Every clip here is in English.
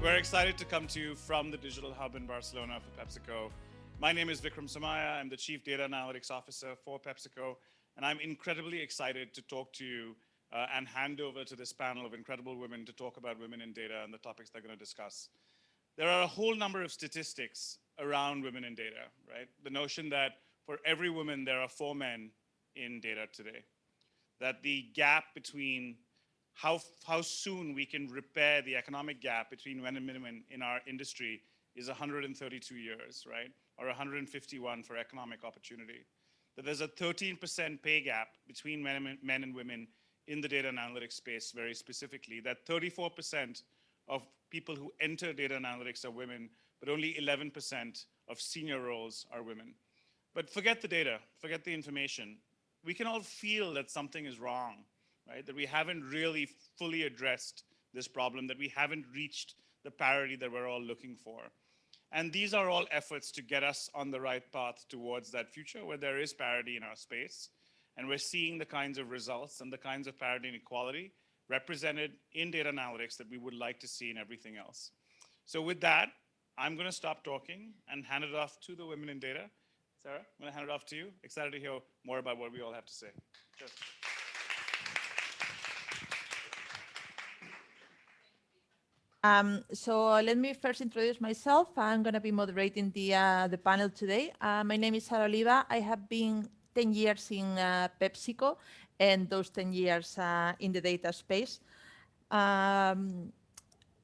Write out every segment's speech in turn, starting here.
We're excited to come to you from the Digital Hub in Barcelona for PepsiCo. My name is Vikram Samaya. I'm the Chief Data Analytics Officer for PepsiCo, and I'm incredibly excited to talk to you and hand over to this panel of incredible women to talk about women in data and the topics they're going to discuss. There are a whole number of statistics around women in data, right? The notion that for every woman, there are 4 men in data today. That the gap between how soon we can repair the economic gap between men and women in our industry is 132 years, right? Or 151 for economic opportunity. That there's a 13% pay gap between men and women in the data and analytics space very specifically. That 34% of people who enter data and analytics are women, but only 11% of senior roles are women. But forget the data, forget the information. We can all feel that something is wrong, right? That we haven't really fully addressed this problem, that we haven't reached the parity that we're all looking for. And these are all efforts to get us on the right path towards that future where there is parity in our space. And we're seeing the kinds of results and the kinds of parity and equality represented in data analytics that we would like to see in everything else. So with that, I'm going to stop talking and hand it off to the women in data. Sarah, I'm going to hand it off to you. Excited to hear more about what we all have to say. Cheers. So let me first introduce myself. I'm going to be moderating the panel today. My name is Sara Oliva. I have been 10 years in PepsiCo, and those 10 years in the data space.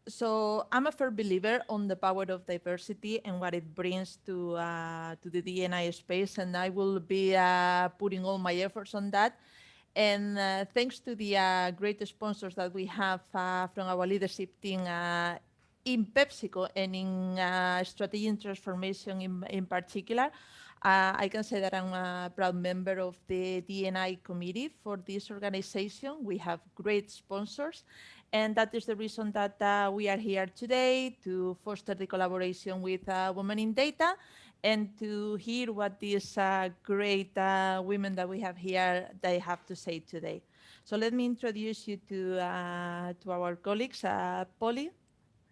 So I'm a firm believer on the power of diversity and what it brings to the D&I space, and I will be putting all my efforts on that. And thanks to the great sponsors that we have from our leadership team in PepsiCo and in strategy and transformation in particular, I can say that I'm a proud member of the D&I committee for this organization. We have great sponsors, and that is the reason that we are here today to foster the collaboration with Women in Data and to hear what these great women that we have here, they have to say today. So let me introduce you to our colleagues. Polly,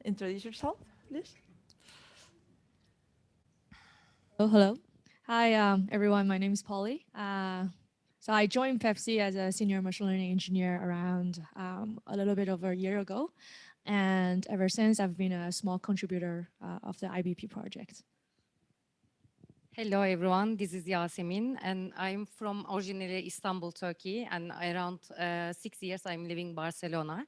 introduce yourself, please. Oh, hello. Hi, everyone. My name is Polly. So I joined Pepsi as a senior machine learning engineer around a little bit over a year ago. And ever since, I've been a small contributor of the IBP project. Hello everyone, this is Yasemin and I'm from originally Istanbul, Turkey, and around 6 years I'm living Barcelona.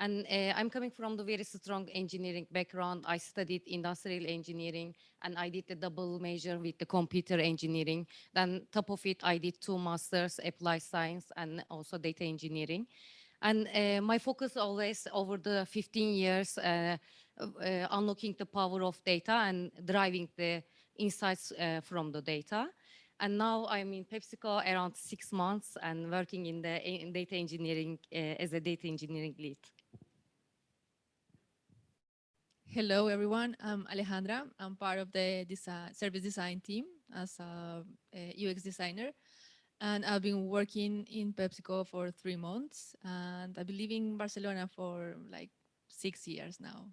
And I'm coming from the very strong engineering background. I studied industrial engineering and I did the double major with the computer engineering. Then top of it, I did 2 masters, applied science and also data engineering. And my focus always over the 15 years, unlocking the power of data and driving the insights from the data. And now I'm in PepsiCo around 6 months and working in data engineering as a data engineering lead. Hello, everyone. I'm Alejandra. I'm part of the service design team as a UX designer. And I've been working in PepsiCo for 3 months. And I've been living in Barcelona for like 6 years now.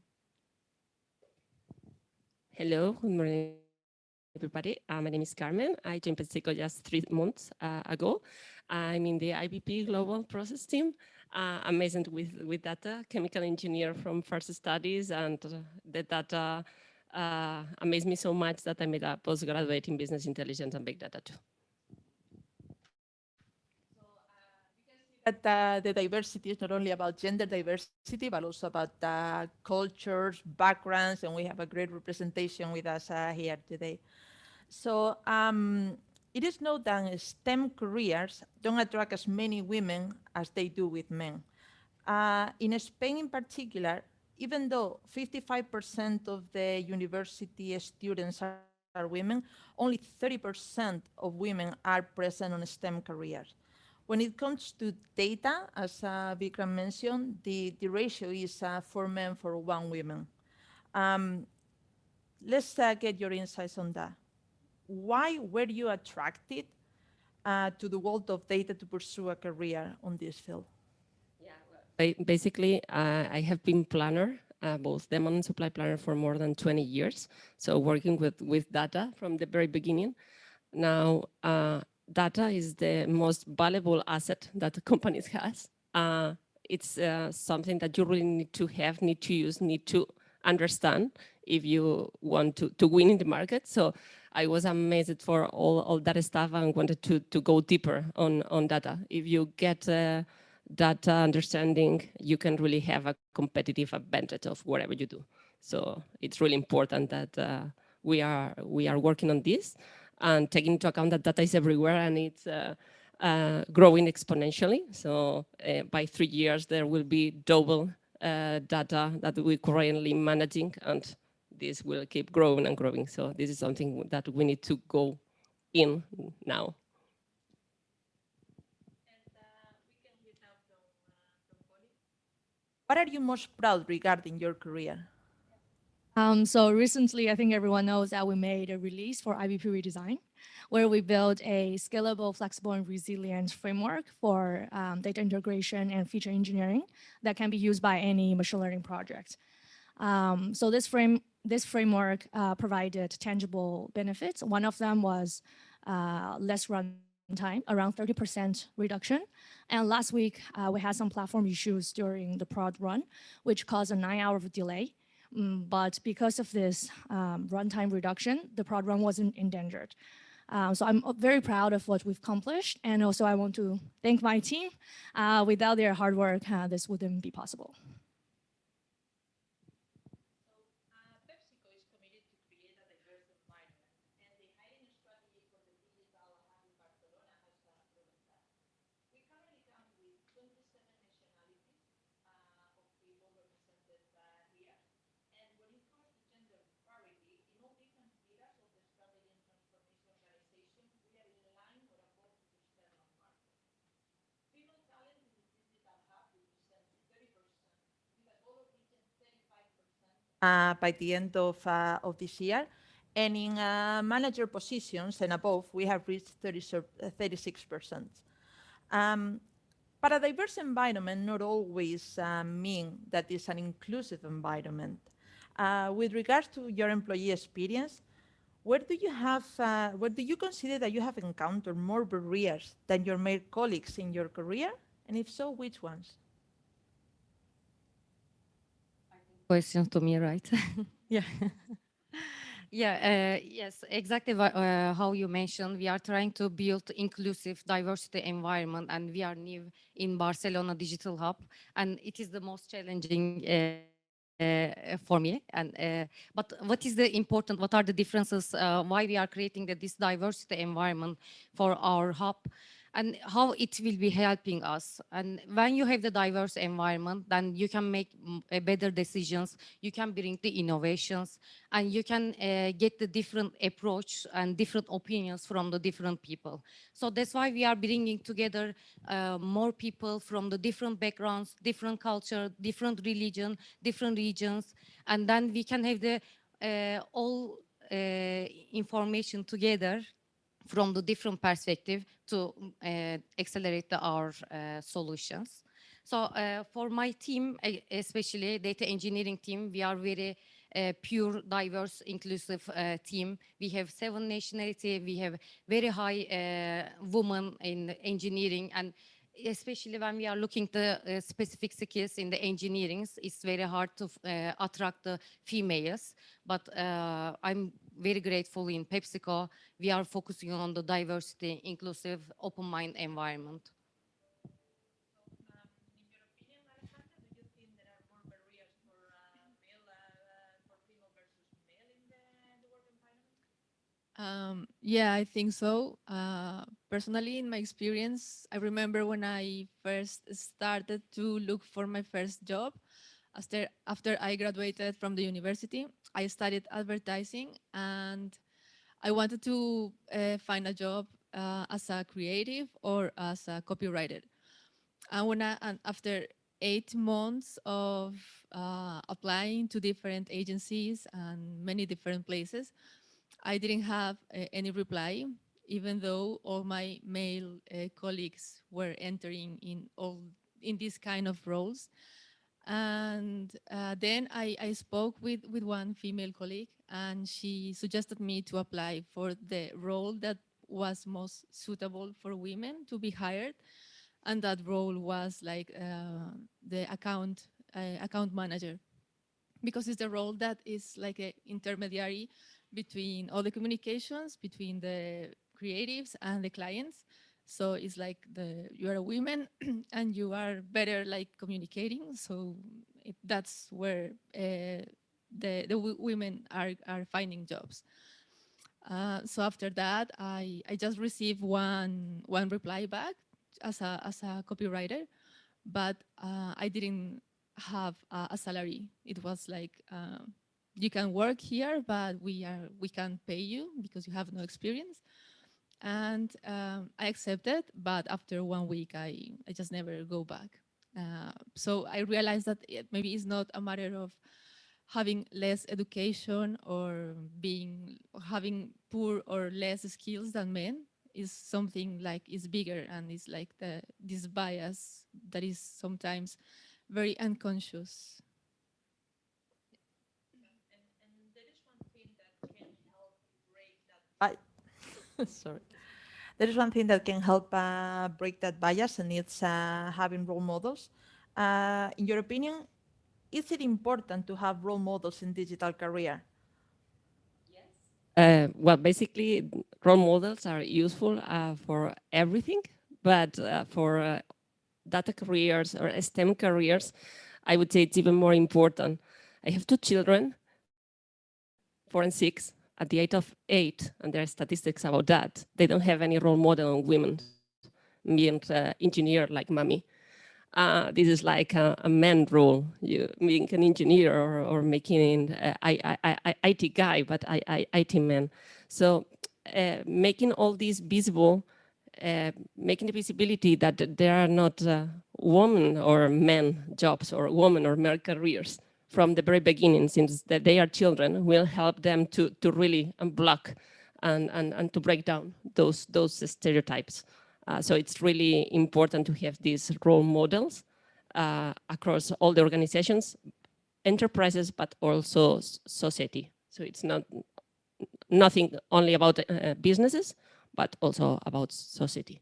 Hello, good morning, everybody. My name is Carmen. I joined PepsiCo just 3 months ago. I'm in the IBP Global Process team. Amazing with data, chemical engineer from first studies, and the data amazed me so much that I made a postgraduate in business intelligence and big data too. That the diversity is not only about gender diversity, but also about cultures, backgrounds, and we have a great representation with us here today. So it is known that STEM careers don't attract as many women as they do with men. In Spain in particular, even though 55% of the university students are women, only 30% of women are present on STEM careers. When it comes to data, as Vikram mentioned, the ratio is 4 men for 1 woman. Let's get your insights on that. Why were you attracted to the world of data to pursue a career on this field? Yeah, basically, I have been planner both demand and supply planner for more than 20 years. So working with data from the very beginning. Now, data is the most valuable asset that companies has. It's something that you really need to have, need to use, need to understand if you want to win in the market. So I was amazed for all that stuff and wanted to go deeper on data. If you get data understanding, you can really have a competitive advantage of whatever you do. So it's really important that we are working on this and taking into account that data is everywhere and it's growing exponentially. So by 3 years, there will be double data that we're currently managing, and this will keep growing and growing. So this is something that we need to go in now. What are you most proud regarding your career? So recently, I think everyone knows that we made a release for IBP redesign, where we built a scalable, flexible, and resilient framework for data integration and feature engineering that can be used by any machine learning project. So this framework provided tangible benefits. One of them was less runtime, around 30% reduction. And last week, we had some platform issues during the prod run, which caused a 9-hour delay. But because of this runtime reduction, the prod run wasn't endangered. So I'm very proud of what we've accomplished. And also I want to thank my team. Without their hard work, this wouldn't be possible. Pepsico is committed to create a diverse environment, and the hiring strategy for the digital hub in Barcelona has proven that. We currently count with 27 nationalities of people represented here. And when it comes to gender parity, in all different pillars of the strategy and transformation organization, we are in line or above the external market. Female talent in the digital hub represents 30%, with a goal of reaching 35% by the end of this year. And in manager positions and above, we have reached 36%. But a diverse environment not always mean that it's an inclusive environment. With regards to your employee experience, where do you consider that you have encountered more barriers than your male colleagues in your career? And if so, which ones? Questions to me, right? Yeah. Yeah, yes, exactly how you mentioned. We are trying to build inclusive diversity environment, and we are new in Barcelona Digital Hub, and it is the most challenging for me. And but what is the important? What are the differences? Why we are creating this diversity environment for our hub? And how it will be helping us. And when you have the diverse environment, then you can make better decisions, you can bring the innovations, and you can get the different approach and different opinions from the different people. So that's why we are bringing together more people from the different backgrounds, different culture, different religion, different regions, and then we can have the all information together from the different perspective to accelerate our solutions. So for my team, especially data engineering team, we are very pure, diverse, inclusive team. We have 7 nationalities. We have very high women in engineering, and especially when we are looking at specific skills in the engineering, it's very hard to attract the females. But I'm very grateful in Pepsico. We are focusing on the diversity, inclusive, open mind environment. In your opinion, Alejandra, do you think there are more barriers for female versus male in the work environment? Yeah, I think so. Personally, in my experience, I remember when I first started to look for my first job. After I graduated from the university, I studied advertising, and I wanted to find a job as a creative or as a copywriter. And after 8 months of applying to different agencies and many different places, I didn't have any reply, even though all my male colleagues were entering in these kind of roles. And then I spoke with one female colleague, and she suggested me to apply for the role that was most suitable for women to be hired. And that role was like the account manager, because it's the role that is like an intermediary between all the communications between the creatives and the clients. So it's like you are a woman and you are better like communicating. So that's where the women are finding jobs. So after that, I just received one reply back as a copywriter, but I didn't have a salary. It was like, you can work here, but we can't pay you because you have no experience. And I accepted, but after 1 week, I just never go back. So I realized that maybe it's not a matter of having less education or having poor or less skills than men. Is something like is bigger, and it's like this bias that is sometimes very unconscious. Sorry. There is one thing that can help break that bias, and it's having role models. In your opinion, is it important to have role models in digital career? Well, basically, role models are useful for everything, but for data careers or STEM careers, I would say it's even more important. I have two children, 4 and 6, at the age of 8, and there are statistics about that. They don't have any role model on women being engineer like mommy. This is like a man role, you being an engineer or making IT guy, but IT man. So making all these visible, making the visibility that there are not women or men jobs or women or male careers from the very beginning, since that they are children, will help them to really unblock and to break down those stereotypes. So it's really important to have these role models across all the organizations, enterprises, but also society. So it's nothing only about businesses, but also about society.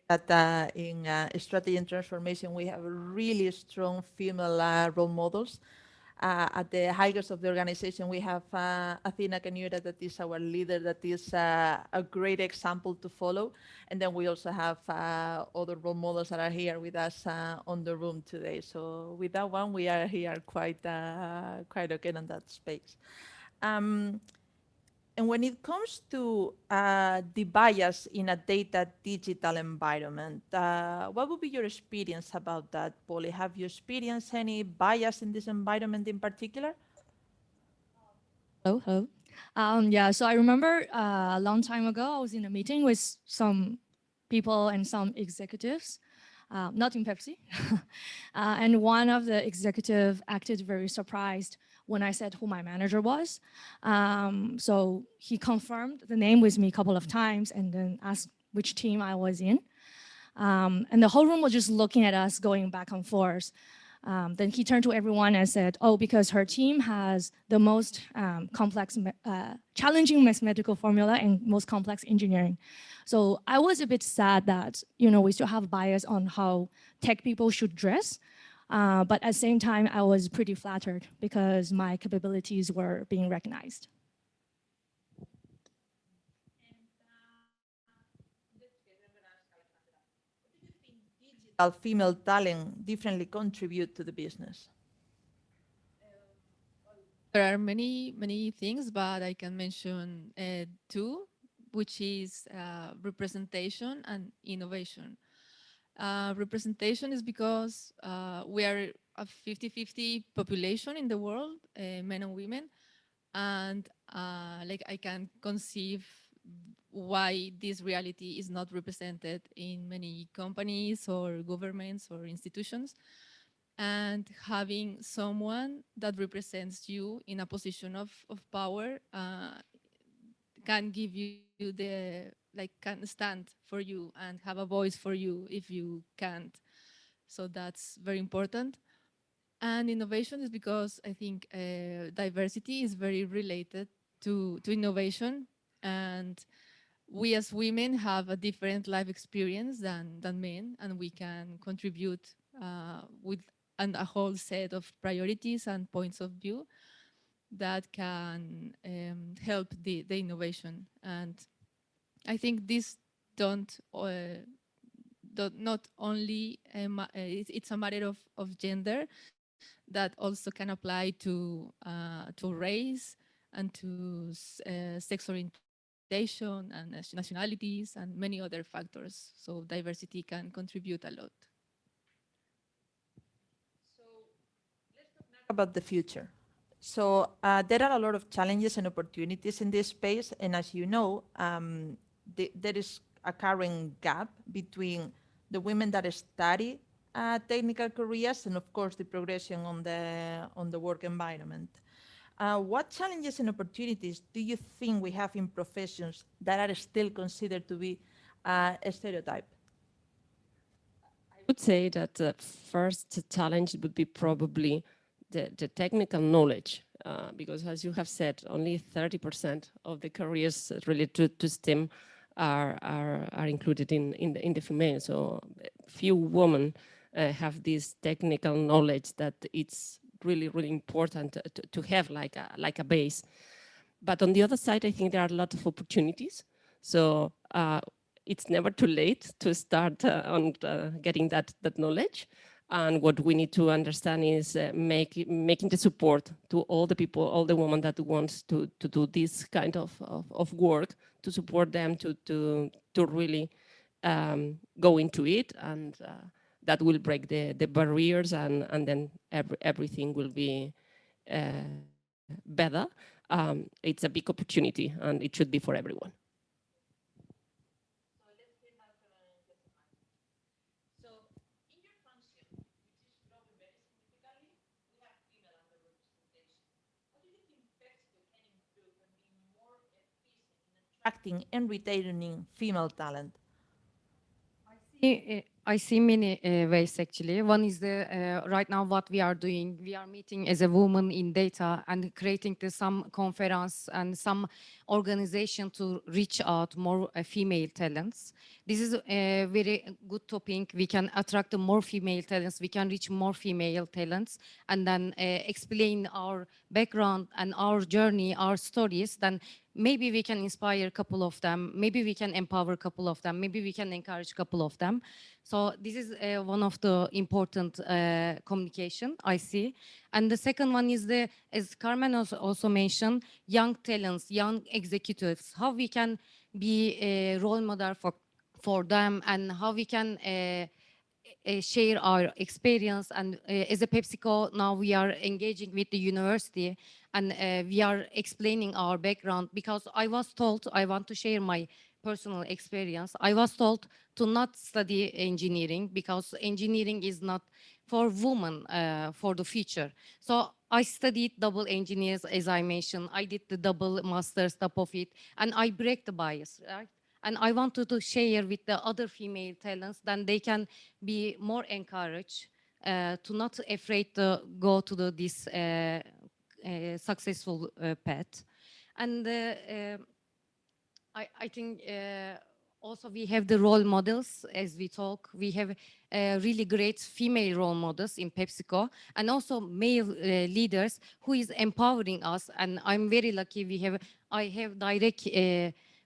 That in strategy and transformation, we have really strong female role models. At the highest of the organization, we have Athena Canura, that is our leader, that is a great example to follow. And then we also have other role models that are here with us on the room today. So with that one, we are here quite okay on that space. And when it comes to the bias in a data digital environment, what would be your experience about that, Polly? Have you experienced any bias in this environment in particular? Hello, hello. Yeah, so I remember a long time ago, I was in a meeting with some people and some executives, not in Pepsi. And one of the executive acted very surprised when I said who my manager was. So he confirmed the name with me a couple of times and then asked which team I was in. And the whole room was just looking at us going back and forth. Then he turned to everyone and said, oh, because her team has the most complex, challenging mathematical formula and most complex engineering. So I was a bit sad that, we still have bias on how tech people should dress. But at the same time, I was pretty flattered because my capabilities were being recognized. Female talent differently contribute to the business? There are many things, but I can mention two, which is representation and innovation. Representation is because we are a 50-50 population in the world, men and women, and like I can conceive why this reality is not represented in many companies or governments or institutions. And having someone that represents you in a position of power can give you the like can stand for you and have a voice for you if you can't. So that's very important. And innovation is because I think diversity is very related to innovation, and we as women have a different life experience than men, and we can contribute with a whole set of priorities and points of view that can help the innovation. And I think this not only it's a matter of gender, that also can apply to race and to sex orientation and nationalities and many other factors. So diversity can contribute a lot. So let's talk now about the future. So there are a lot of challenges and opportunities in this space, and as you know, there is a current gap between the women that study technical careers and, of course, the progression on the work environment. What challenges and opportunities do you think we have in professions that are still considered to be a stereotype? I would say that the first challenge would be probably the technical knowledge, because as you have said, only 30% of the careers related to STEM are included in the female. So few women have this technical knowledge that it's really, really important to have like a base. But on the other side, I think there are a lot of opportunities. So it's never too late to start on getting that knowledge. And what we need to understand is making the support to all the people, all the women that wants to do this kind of work, to support them to really go into it, and that will break the barriers, and then everything will be better. It's a big opportunity, and it should be for everyone. So in your function, which is growing very significantly, we have female underrepresentation. How do you think Pepsico can improve and be more efficient in attracting and retaining female talent? I see many ways actually. One is the right now what we are doing. We are meeting as a woman in data and creating some conference and some organization to reach out more female talents. This is a very good topic. We can attract more female talents. We can reach more female talents, and then explain our background and our journey, our stories. Then maybe we can inspire a couple of them. Maybe we can empower a couple of them. Maybe we can encourage a couple of them. So this is one of the important communication I see. And the second one is as Carmen also mentioned, young talents, young executives, how we can be a role model for them, and how we can share our experience. And as a PepsiCo, now we are engaging with the university, and we are explaining our background, because I was told, I want to share my personal experience. I was told to not study engineering because engineering is not for women for the future. So I studied double engineers, as I mentioned. I did the double master's top of it, and I break the bias, right? And I wanted to share with the other female talents, then they can be more encouraged to not afraid to go to this successful path. And I think also we have the role models as we talk. We have really great female role models in PepsiCo, and also male leaders who is empowering us. And I'm very lucky I have direct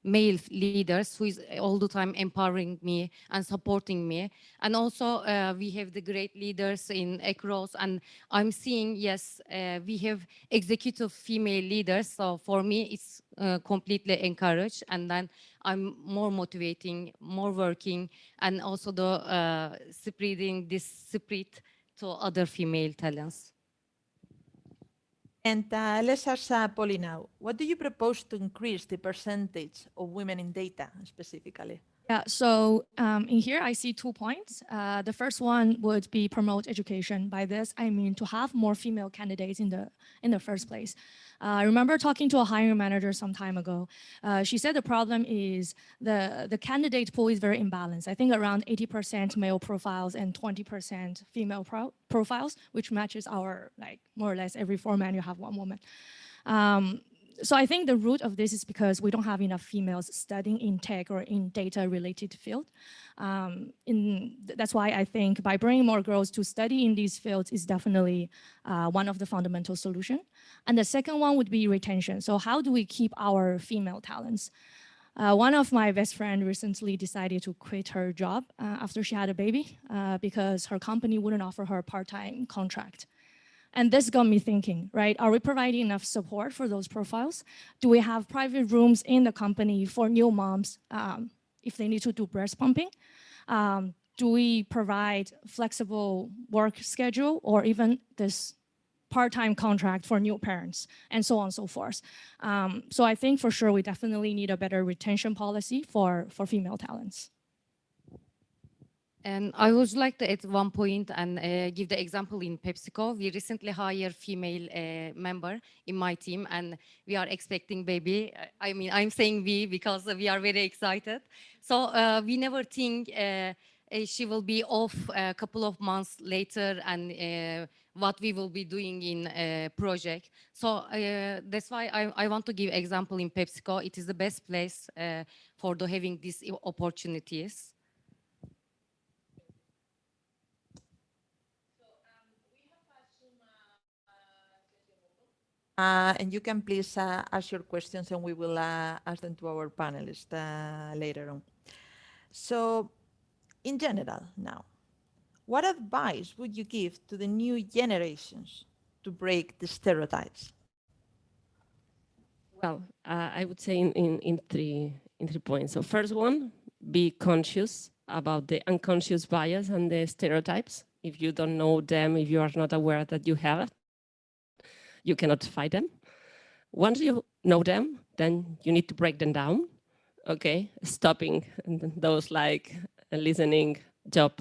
male leaders who is all the time empowering me and supporting me. And also we have the great leaders across, and I'm seeing, yes, we have executive female leaders. So for me, it's completely encouraged, and then I'm more motivating, more working, and also the spreading this spirit to other female talents. And let's ask Polly now. What do you propose to increase the percentage of women in data specifically? Yeah, so in here I see 2 points. The first one would be promote education. By this, I mean to have more female candidates in the first place. I remember talking to a hiring manager some time ago. She said the problem is the candidate pool is very imbalanced. I think around 80% male profiles and 20% female profiles, which matches our, like, more or less every 4 men you have 1 woman. So I think the root of this is because we don't have enough females studying in tech or in data-related field. That's why I think by bringing more girls to study in these fields is definitely one of the fundamental solutions. And the second one would be retention. So how do we keep our female talents? One of my best friends recently decided to quit her job after she had a baby because her company wouldn't offer her a part-time contract. And this got me thinking, right? Are we providing enough support for those profiles? Do we have private rooms in the company for new moms if they need to do breast pumping? Do we provide flexible work schedule or even this part-time contract for new parents and so on and so forth? So I think for sure we definitely need a better retention policy for female talents. And I would like to add 1 point and give the example in Pepsico. We recently hired female member in my team, and we are expecting baby. I mean, I'm saying we because we are very excited. So we never think she will be off a couple of months later and what we will be doing in a project. So that's why I want to give example in Pepsico. It is the best place for having these opportunities. And you can please ask your questions and we will ask them to our panelists later on. So in general now, what advice would you give to the new generations to break the stereotypes? Well, I would say in three points. So first one, be conscious about the unconscious bias and the stereotypes. If you don't know them, if you are not aware that you have it, you cannot fight them. Once you know them, then you need to break them down. Okay, stopping those like listening job,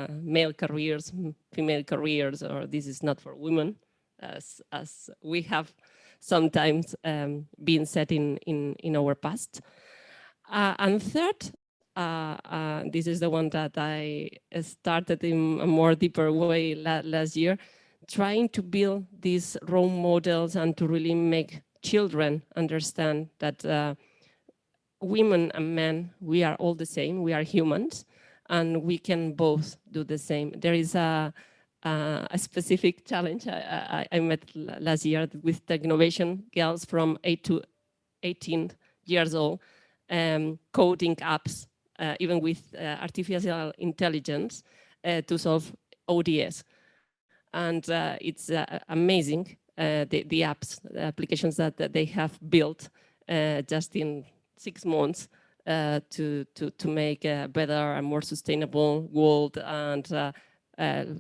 male careers, female careers, or this is not for women, as we have sometimes been said in our past. And third, this is the one that I started in a more deeper way last year, trying to build these role models and to really make children understand that women and men, we are all the same, we are humans, and we can both do the same. There is a specific challenge I met last year with tech innovation girls from 8 to 18 years old, coding apps, even with artificial intelligence to solve ODS. And it's amazing, the apps, the applications that they have built just in 6 months to make a better and more sustainable world and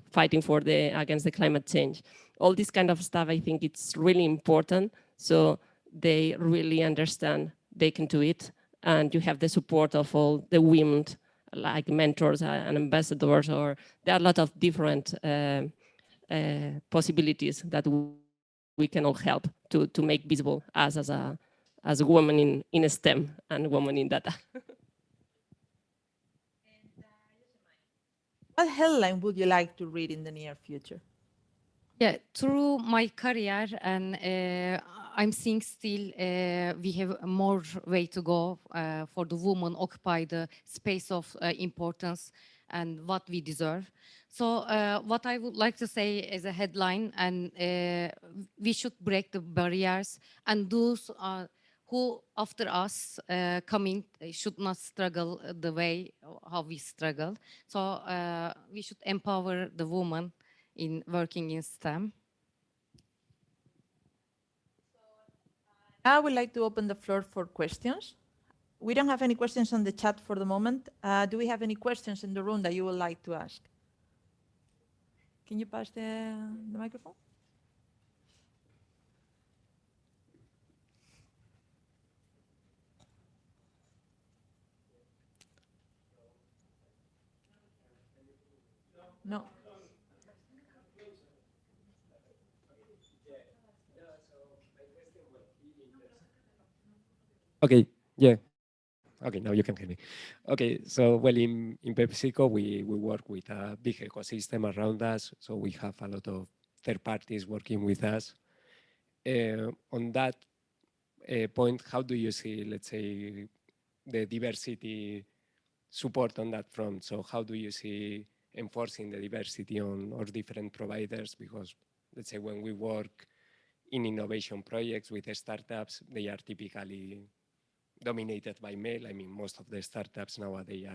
fighting for against the climate change. All this kind of stuff, I think it's really important. So they really understand they can do it. And you have the support of all the women, like mentors and ambassadors, or there are a lot of different possibilities that we can all help to make visible us as a woman in STEM and woman in data. What headline would you like to read in the near future? Yeah, through my career, and I'm seeing still we have more way to go for the women occupy the space of importance and what we deserve. So what I would like to say as a headline, and we should break the barriers, and those who after us coming should not struggle the way how we struggle. So we should empower the woman in working in STEM. I would like to open the floor for questions. We don't have any questions on the chat for the moment. Do we have any questions in the room that you would like to ask? Can you pass the microphone? No. Okay, yeah. Okay, now you can hear me. Okay, so well, in PepsiCo, we work with a big ecosystem around us. So we have a lot of third parties working with us. On that point, how do you see, let's say, the diversity support on that front? So how do you see enforcing the diversity on our different providers? Because let's say when we work in innovation projects with the startups, they are typically dominated by male. I mean, most of the startups nowadays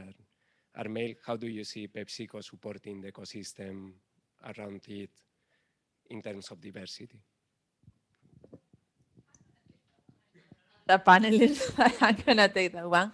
are male. How do you see PepsiCo supporting the ecosystem around it in terms of diversity? The panelists, I'm gonna take that one.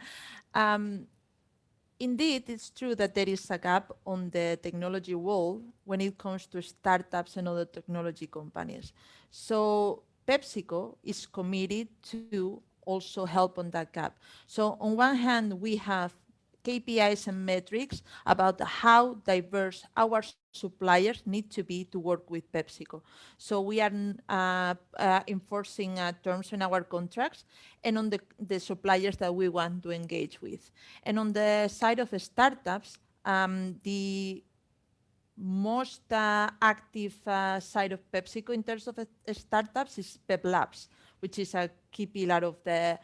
Indeed, it's true that there is a gap on the technology wall when it comes to startups and other technology companies. So PepsiCo is committed to also help on that gap. So on one hand, we have KPIs and metrics about how diverse our suppliers need to be to work with PepsiCo. So we are enforcing terms in our contracts and on the suppliers that we want to engage with. And on the side of startups, the most active side of PepsiCo in terms of startups is Pep Labs, which is a key pillar of the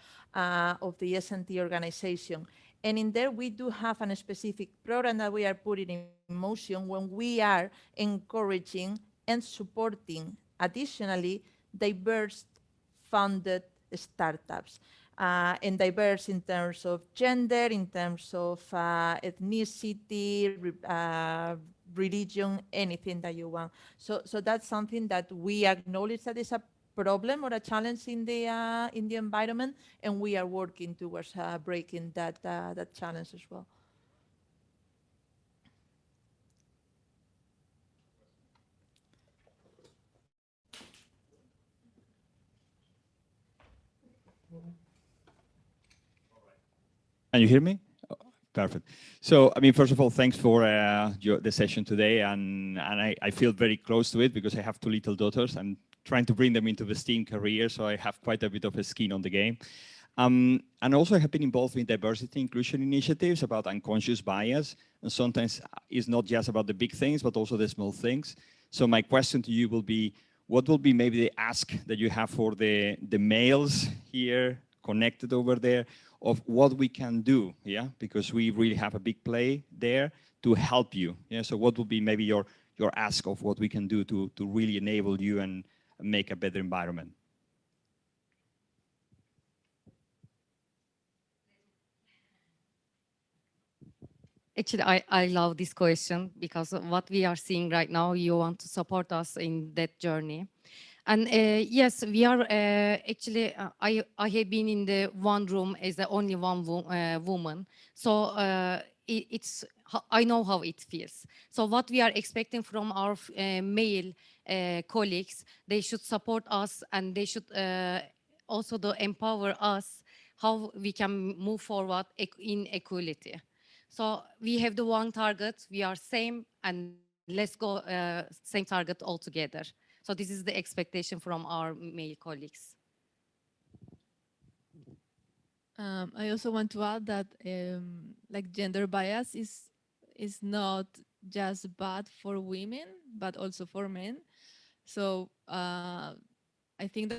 S&T organization. And in there, we do have a specific program that we are putting in motion when we are encouraging and supporting, additionally, diverse funded startups. And diverse in terms of gender, in terms of ethnicity, religion, anything that you want. So that's something that we acknowledge that is a problem or a challenge in the environment, and we are working towards breaking that challenge as well. Can you hear me? Oh, perfect. So, I mean, first of all, thanks for the session today, and I feel very close to it because I have two little daughters. I'm trying to bring them into the STEAM career, so I have quite a bit of a skin on the game. And also I have been involved in diversity inclusion initiatives about unconscious bias, and sometimes it's not just about the big things, but also the small things. So my question to you will be, what will be maybe the ask that you have for the males here connected over there of what we can do, yeah? Because we really have a big play there to help you, yeah? So what would be maybe your ask of what we can do to really enable you and make a better environment? Actually, I love this question because of what we are seeing right now, you want to support us in that journey. And yes, we are actually, I have been in the one room as the only one woman. So it's, I know how it feels. So what we are expecting from our male colleagues, they should support us and they should also empower us how we can move forward in equality. So we have the one target, we are same, and let's go same target all together. So this is the expectation from our male colleagues. I also want to add that like gender bias is not just bad for women, but also for men. So I think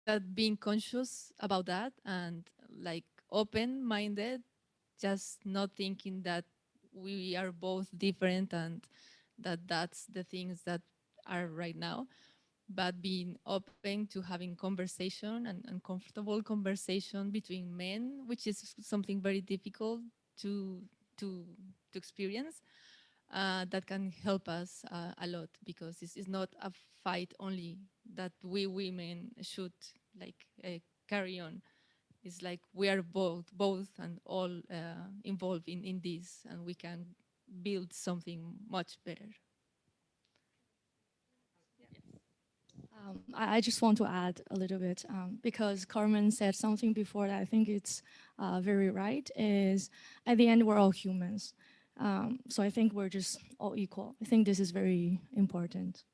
that being conscious about that and like open-minded, just not thinking that we are both different and that's the things that are right now, but being open to having conversation and comfortable conversation between men, which is something very difficult to experience. That can help us a lot because this is not a fight only that we women should like carry on. It's like we are both and all involved in this, and we can build something much better. I just want to add a little bit because Carmen said something before that I think it's very right, is at the end we're all humans. So I think we're just all equal. I think this is very important.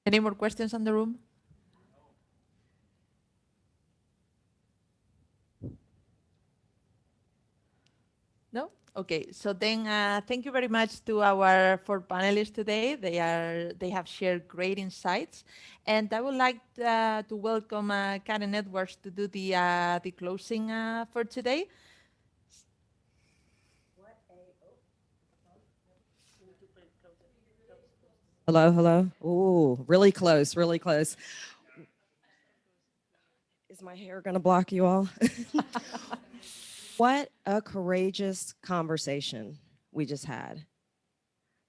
Any more questions in the room? No? Okay, so then thank you very much to our 4 panelists today. They have shared great insights, and I would like to welcome Karen Edwards to do the closing for today. Hello, hello. Ooh, really close, really close. Is my hair gonna block you all? What a courageous conversation we just had.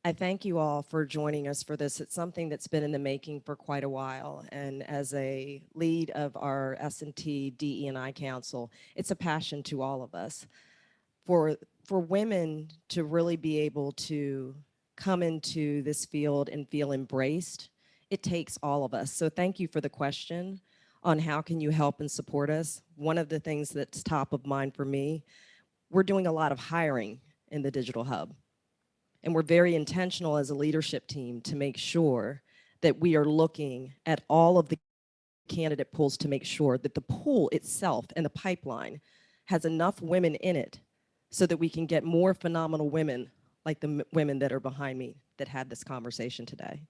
I thank you all for joining us for this. It's something that's been in the making for quite a while. And as a lead of our S&T DE&I Council, it's a passion to all of us. For women to really be able to come into this field and feel embraced, it takes all of us. So thank you for the question on how can you help and support us. One of the things that's top of mind for me, we're doing a lot of hiring in the Digital Hub. And we're very intentional as a leadership team to make sure that we are looking at all of the candidate pools to make sure that the pool itself and the pipeline has enough women in it so that we can get more phenomenal women like the women that are behind me that had this conversation today.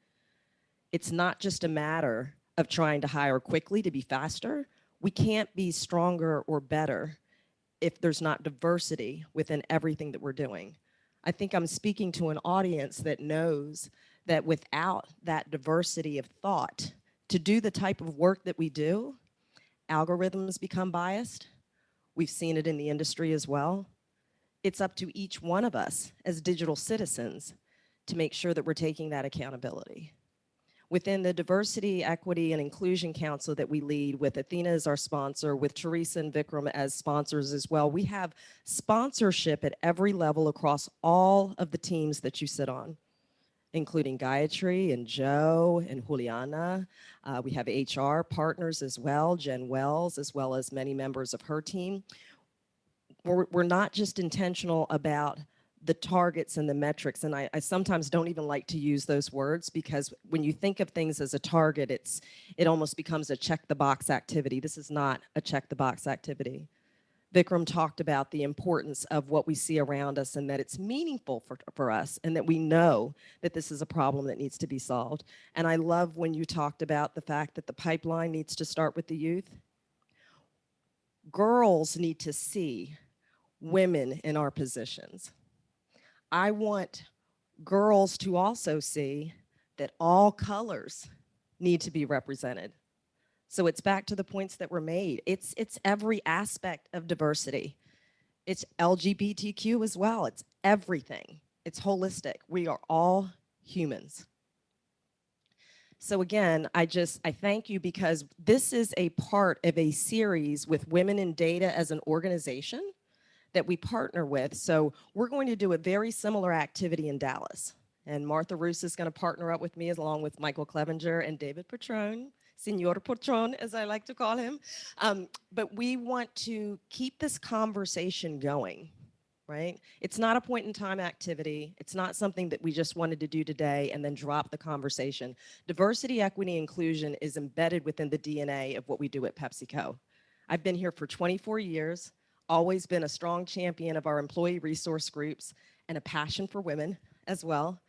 It's not just a matter of trying to hire quickly to be faster. We can't be stronger or better if there's not diversity within everything that we're doing. I think I'm speaking to an audience that knows that without that diversity of thought, to do the type of work that we do, algorithms become biased. We've seen it in the industry as well. It's up to each one of us as digital citizens to make sure that we're taking that accountability. Within the Diversity, Equity, and Inclusion Council that we lead with Athena as our sponsor, with Teresa and Vikram as sponsors as well, we have sponsorship at every level across all of the teams that you sit on, including Gayatri and Zhao and Juliana. We have HR partners as well, Jen Wells, as well as many members of her team. We're not just intentional about the targets and the metrics, and I sometimes don't even like to use those words because when you think of things as a target, it almost becomes a check the box activity. This is not a check the box activity. Vikram talked about the importance of what we see around us and that it's meaningful for us and that we know that this is a problem that needs to be solved. And I love when you talked about the fact that the pipeline needs to start with the youth. Girls need to see women in our positions. I want girls to also see that all colors need to be represented. So it's back to the points that were made. It's every aspect of diversity. It's LGBTQ as well. It's everything. It's holistic. We are all humans. So again, I thank you because this is a part of a series with Women in Data as an organization that we partner with. So we're going to do a very similar activity in Dallas. And Martha Roos is going to partner up with me along with Michael Clevenger and David Patron, Senor Patron, as I like to call him. But we want to keep this conversation going, right? It's not a point in time activity. It's not something that we just wanted to do today and then drop the conversation. Diversity, equity, inclusion is embedded within the DNA of what we do at PepsiCo. I've been here for 24 years. Always been a strong champion of our employee resource groups and a passion for women as well.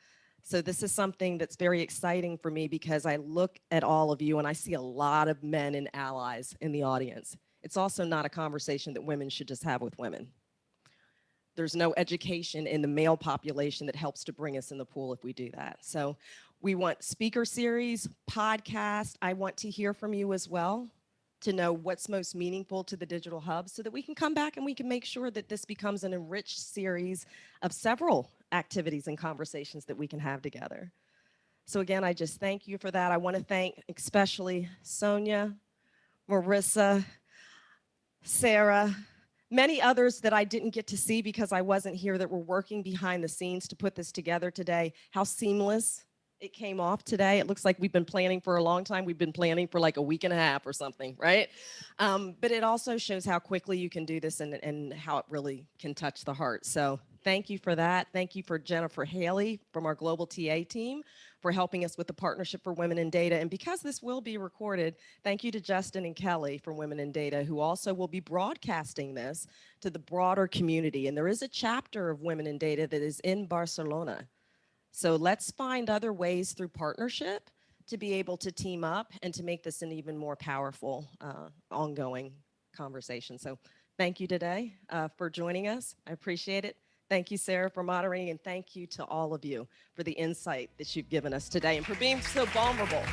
So this is something that's very exciting for me because I look at all of you and I see a lot of men and allies in the audience. It's also not a conversation that women should just have with women. There's no education in the male population that helps to bring us in the pool if we do that. So we want speaker series, podcast. I want to hear from you as well, to know what's most meaningful to the Digital Hub so that we can come back and we can make sure that this becomes an enriched series of several activities and conversations that we can have together. So again, I just thank you for that. I want to thank especially Sonia, Marissa, Sarah, many others that I didn't get to see because I wasn't here that were working behind the scenes to put this together today. How seamless It came off today. It looks like we've been planning for a long time. We've been planning for like a week and a half or something, right? But it also shows how quickly you can do this and how it really can touch the heart. So thank you for that. Thank you for Jennifer Haley from our Global TA team for helping us with the Partnership for Women in Data. And because this will be recorded, thank you to Justin and Kelly from Women in Data, who also will be broadcasting this to the broader community. And there is a chapter of Women in Data that is in Barcelona. So let's find other ways through partnership to be able to team up and to make this an even more powerful, ongoing conversation. So thank you today for joining us. I appreciate it. Thank you, Sarah, for moderating, and thank you to all of you for the insight that you've given us today and for being so vulnerable.